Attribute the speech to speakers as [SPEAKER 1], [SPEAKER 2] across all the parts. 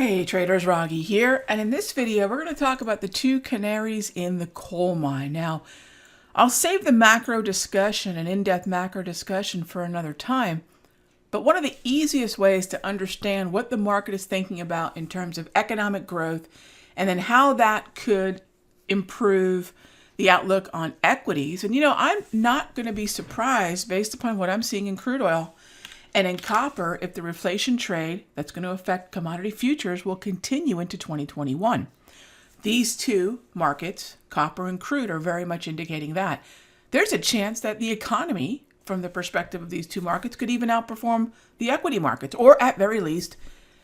[SPEAKER 1] Hey traders, Raghee here, and in this video we're going to talk about the two canaries in the coal mine. Now, I'll save the macro discussion and in-depth macro discussion for another time, but one of the easiest ways to understand what the market is thinking about in terms of economic growth and then how that could improve the outlook on equities. And I'm not going to be surprised based upon what I'm seeing in crude oil and in copper, if the reflation trade that's going to affect commodity futures will continue into 2021. These two markets, copper and crude, are very much indicating that. There's a chance that the economy, from the perspective of these two markets, could even outperform the equity markets, or at very least,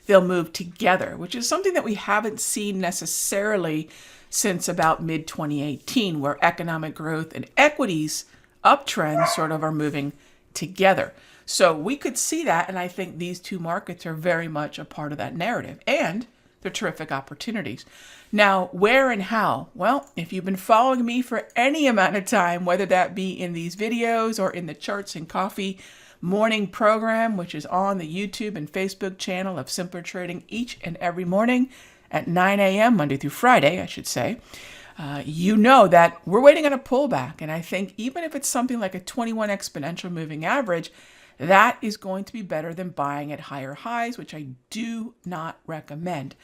[SPEAKER 1] they'll move together, which is something that we haven't seen necessarily since about mid-2018, where economic growth and equities uptrends sort of are moving together. So we could see that, and I think these two markets are very much a part of that narrative, and they're terrific opportunities. Now, where and how? Well, if you've been following me for any amount of time, whether that be in these videos or in the Charts and Coffee morning program, which is on the YouTube and Facebook channel of Simpler Trading each and every morning at 9 a.m., Monday through Friday, I should say, you know that we're waiting on a pullback. And I think even if it's something like a 21 exponential moving average, that is going to be better than buying at higher highs, which I do not recommend.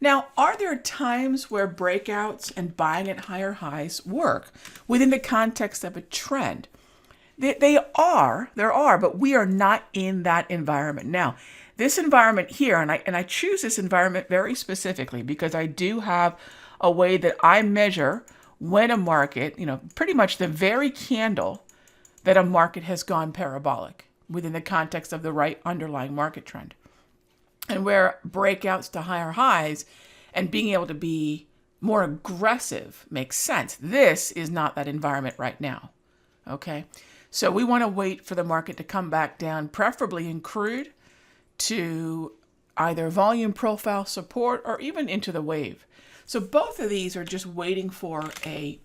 [SPEAKER 1] Now, are there times where breakouts and buying at higher highs work within the context of a trend? There are, but we are not in that environment. Now, this environment here, and I choose this environment very specifically because I do have a way that I measure when a market, pretty much the very candle that a market has gone parabolic within the context of the right underlying market trend. And where breakouts to higher highs and being able to be more aggressive makes sense. This is not that environment right now, okay? So we want to wait for the market to come back down, preferably in crude, to either volume profile support or even into the wave. So both of these are just waiting for a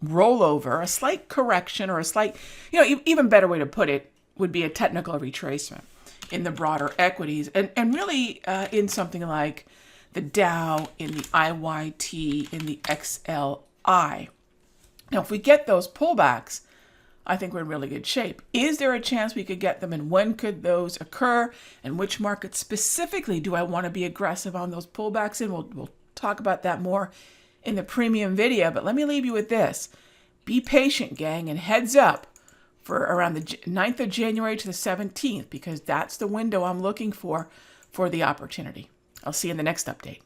[SPEAKER 1] rollover, a slight correction, or a slight, even better way to put it would be a technical retracement in the broader equities, and really in something like the Dow, in the IYT, in the XLI. Now, if we get those pullbacks, I think we're in really good shape. Is there a chance we could get them, and when could those occur, and which markets specifically do I want to be aggressive on those pullbacks in? We'll talk about that more in the premium video, but let me leave you with this. Be patient, gang, and heads up for around the 9th of January to the 17th, because that's the window I'm looking for the opportunity. I'll see you in the next update.